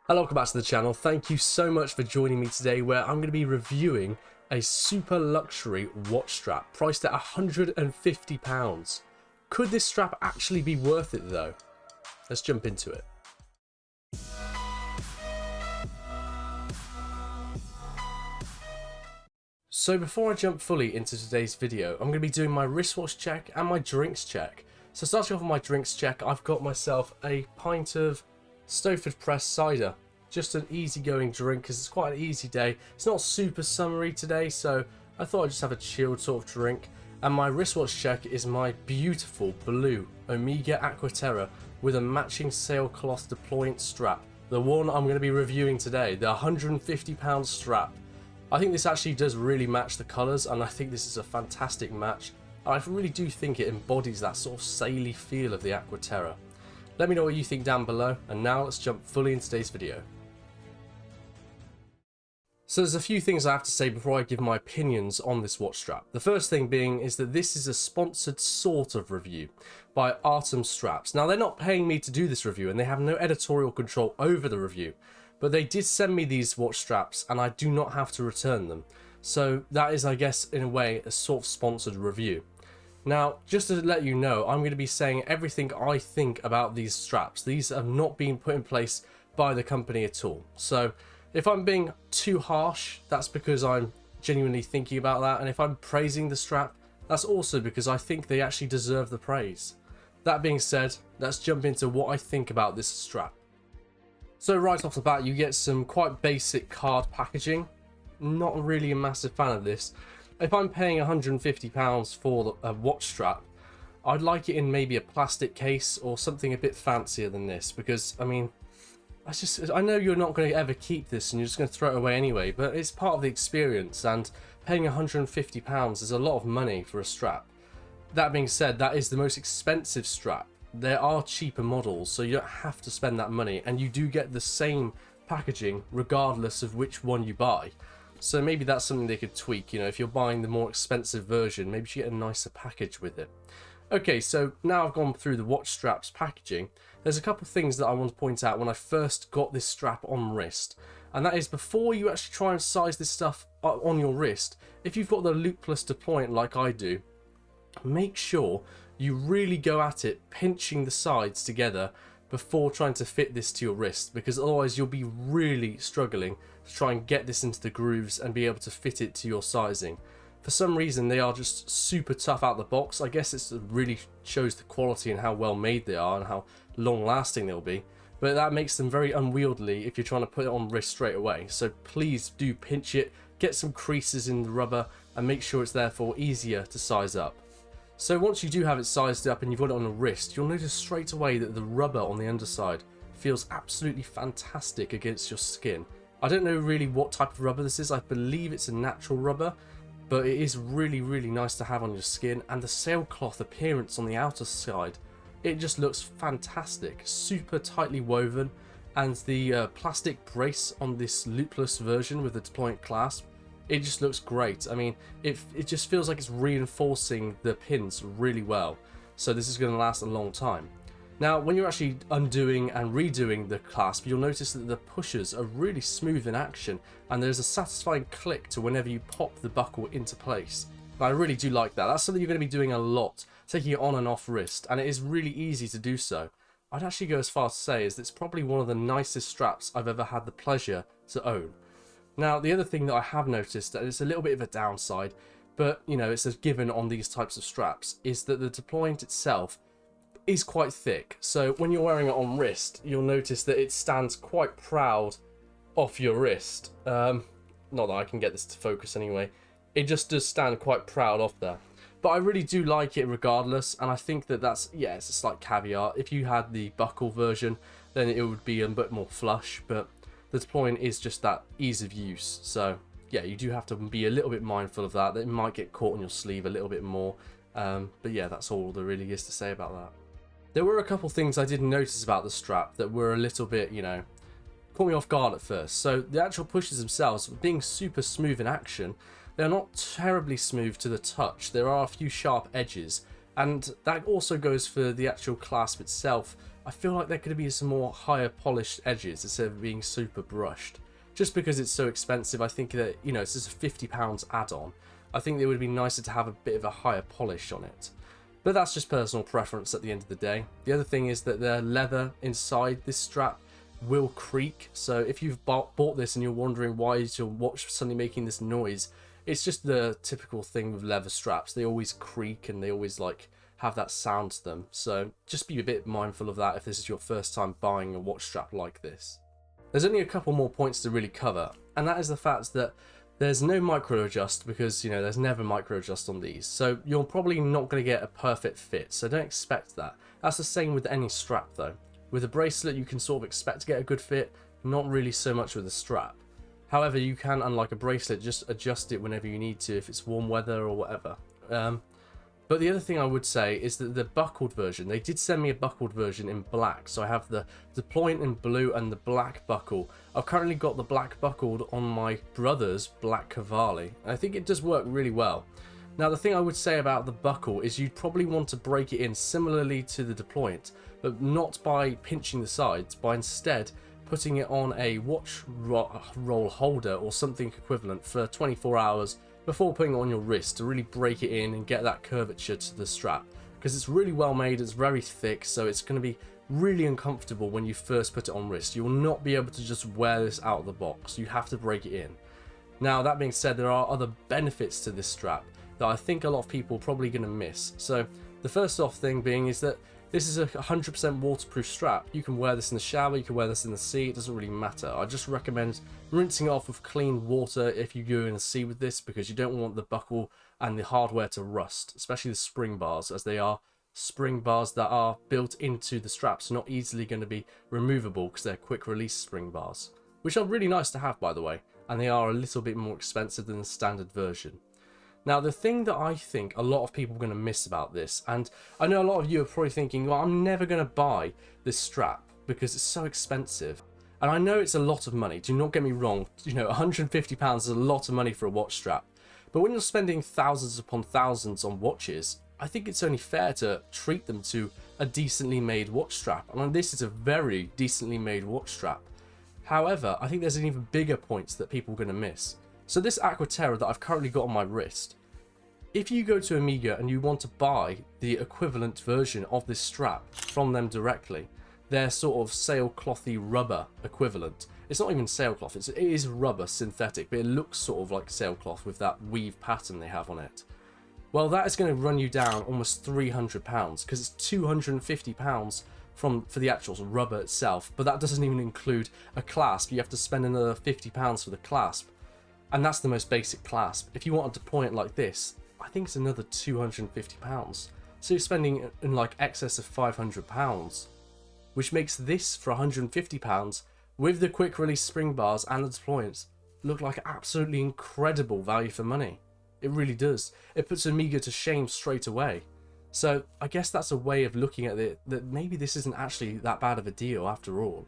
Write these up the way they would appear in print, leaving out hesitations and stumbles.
Hello, welcome back to the channel. Thank you so much for joining me today, where I'm going to be reviewing a super luxury watch strap priced at £150. Could this strap actually be worth it though? Let's jump into it. So before I jump fully into today's video, I'm going to be doing my wristwatch check and my drinks check. So starting off with my drinks check, I've got myself a pint of Stowford pressed cider. Just an easygoing drink because it's quite an easy day. It's not super summery today, so I thought I'd just have a chilled sort of drink. And my wristwatch check is my beautiful blue Omega Aquaterra with a matching sailcloth deployant strap. The one I'm going to be reviewing today, the £150 strap. I think this actually does really match the colours, and I think this is a fantastic match. I really do think it embodies that sort of saily feel of the Aquaterra. Let me know what you think down below, and now let's jump fully into today's video. So there's a few things I have to say before I give my opinions on this watch strap. The first thing being is that this is a sponsored sort of review by Artem straps. Now they're not paying me to do this review and they have no editorial control over the review, but they did send me these watch straps and I do not have to return them. So that is, I guess, in a way, a sort of sponsored review. Now, just to let you know, I'm going to be saying everything I think about these straps. These have not been put in place by the company at all. So if I'm being too harsh, that's because I'm genuinely thinking about that. And if I'm praising the strap, that's also because I think they actually deserve the praise. That being said, let's jump into what I think about this strap. So right off the bat, you get some quite basic card packaging. Not really a massive fan of this. If I'm paying £150 for a watch strap, I'd like it in maybe a plastic case or something a bit fancier than this, because I mean, I know you're not going to ever keep this and you're just going to throw it away anyway, but it's part of the experience, and paying £150 is a lot of money for a strap. That being said, that is the most expensive strap. There are cheaper models, so you don't have to spend that money, and you do get the same packaging regardless of which one you buy. So maybe that's something they could tweak, you know, if you're buying the more expensive version, maybe you get a nicer package with it. Okay, so now I've gone through the watch strap's packaging. There's a couple of things that I want to point out when I first got this strap on wrist. And that is, before you actually try and size this stuff on your wrist, if you've got the loopless deployant like I do, make sure you really go at it pinching the sides together before trying to fit this to your wrist, because otherwise you'll be really struggling to try and get this into the grooves and be able to fit it to your sizing. For some reason they are just super tough out the box. I guess it really shows the quality and how well made they are and how long lasting they'll be, but that makes them very unwieldy if you're trying to put it on wrist straight away. So please do pinch it, get some creases in the rubber, and make sure it's therefore easier to size up. So once you do have it sized up and you've got it on the wrist, you'll notice straight away that the rubber on the underside feels absolutely fantastic against your skin. I don't know really what type of rubber this is. I believe it's a natural rubber, but it is really, really nice to have on your skin. And the sailcloth appearance on the outer side, it just looks fantastic, super tightly woven. And the plastic brace on this loopless version with the deployant clasp, it just looks great. I mean, it just feels like it's reinforcing the pins really well. So this is going to last a long time. Now, when you're actually undoing and redoing the clasp, you'll notice that the pushers are really smooth in action, and there's a satisfying click to whenever you pop the buckle into place. And I really do like that. That's something you're going to be doing a lot, taking it on and off wrist, and it is really easy to do so. I'd actually go as far as to say is that it's probably one of the nicest straps I've ever had the pleasure to own. Now, the other thing that I have noticed, that it's a little bit of a downside, but you know, it's a given on these types of straps, is that the deployant itself is quite thick. So when you're wearing it on wrist, you'll notice that it stands quite proud off your wrist. Not that I can get this to focus anyway. It just does stand quite proud off there. But I really do like it regardless, and I think that that's, yeah, it's a slight caveat. If you had the buckle version, then it would be a bit more flush, but the deployant is just that ease of use. So yeah, you do have to be a little bit mindful of that. It might get caught on your sleeve a little bit more. But yeah, that's all there really is to say about that. There were a couple things I did notice about the strap that were a little bit, you know, caught me off guard at first. So the actual pushes themselves, being super smooth in action, they're not terribly smooth to the touch. There are a few sharp edges, and that also goes for the actual clasp itself. I feel like there could be some more higher polished edges instead of being super brushed. Just because it's so expensive, I think that, you know, it's just a £50 add-on. I think it would be nicer to have a bit of a higher polish on it. But that's just personal preference at the end of the day. The other thing is that the leather inside this strap will creak. So if you've bought this and you're wondering why is your watch suddenly making this noise, it's just the typical thing with leather straps. They always creak and they always like have that sound to them. So just be a bit mindful of that if this is your first time buying a watch strap like this. There's only a couple more points to really cover, and that is the fact that there's no micro adjust, because, you know, there's never micro adjust on these. So you're probably not going to get a perfect fit, so don't expect that. That's the same with any strap though. With a bracelet you can sort of expect to get a good fit, not really so much with a strap. However, you can, unlike a bracelet, just adjust it whenever you need to if it's warm weather or whatever. But the other thing I would say is that the buckled version, they did send me a buckled version in black. So I have the deployment in blue and the black buckle. I've currently got the black buckled on my brother's black Cavalli. And I think it does work really well. Now the thing I would say about the buckle is you'd probably want to break it in similarly to the deployment, but not by pinching the sides, by instead putting it on a watch roll holder or something equivalent for 24 hours before putting it on your wrist to really break it in and get that curvature to the strap, because it's really well made, it's very thick, so it's going to be really uncomfortable when you first put it on wrist. You will not be able to just wear this out of the box, you have to break it in. Now that being said, there are other benefits to this strap that I think a lot of people are probably going to miss. So the first off thing being is that this is a 100% waterproof strap. You can wear this in the shower, you can wear this in the sea, it doesn't really matter. I just recommend rinsing it off with clean water if you go in the sea with this, because you don't want the buckle and the hardware to rust, especially the spring bars, as they are spring bars that are built into the straps, not easily going to be removable because they're quick release spring bars, which are really nice to have, by the way, and they are a little bit more expensive than the standard version. Now, the thing that I think a lot of people are going to miss about this, and I know a lot of you are probably thinking, well, I'm never going to buy this strap because it's so expensive. And I know it's a lot of money, do not get me wrong, you know, £150 is a lot of money for a watch strap. But when you're spending thousands upon thousands on watches, I think it's only fair to treat them to a decently made watch strap. And this is a very decently made watch strap. However, I think there's an even bigger point that people are going to miss. So this Aquaterra that I've currently got on my wrist, if you go to Amiga and you want to buy the equivalent version of this strap from them directly, their sort of sailclothy rubber equivalent, it's not even sailcloth, it is rubber synthetic, but it looks sort of like sailcloth with that weave pattern they have on it. Well, that is going to run you down almost £300 because it's £250 for the actual rubber itself, but that doesn't even include a clasp. You have to spend another £50 for the clasp. And that's the most basic clasp. If you wanted to point it like this, I think it's another £250. So you're spending in like excess of £500, which makes this for £150 with the quick release spring bars and the deployments look like absolutely incredible value for money. It really does. It puts Amiga to shame straight away. So I guess that's a way of looking at it, that maybe this isn't actually that bad of a deal after all.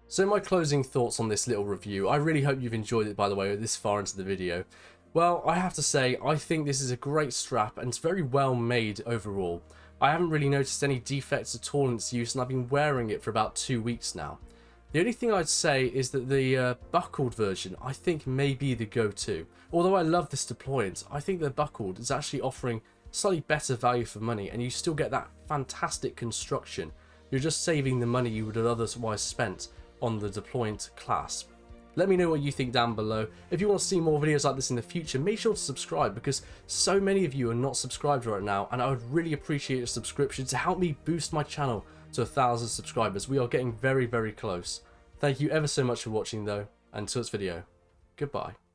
So my closing thoughts on this little review, I really hope you've enjoyed it, by the way, this far into the video. Well, I have to say, I think this is a great strap and it's very well made overall. I haven't really noticed any defects at all in its use, and I've been wearing it for about 2 weeks now. The only thing I'd say is that the buckled version I think may be the go-to. Although I love this deployment, I think the buckled is actually offering slightly better value for money, and you still get that fantastic construction. You're just saving the money you would have otherwise spent on the deployment clasp. Let me know what you think down below. If you want to see more videos like this in the future, make sure to subscribe, because so many of you are not subscribed right now, and I would really appreciate a subscription to help me boost my channel to 1,000 subscribers. We are getting very, very close. Thank you ever so much for watching though, and until this video, goodbye.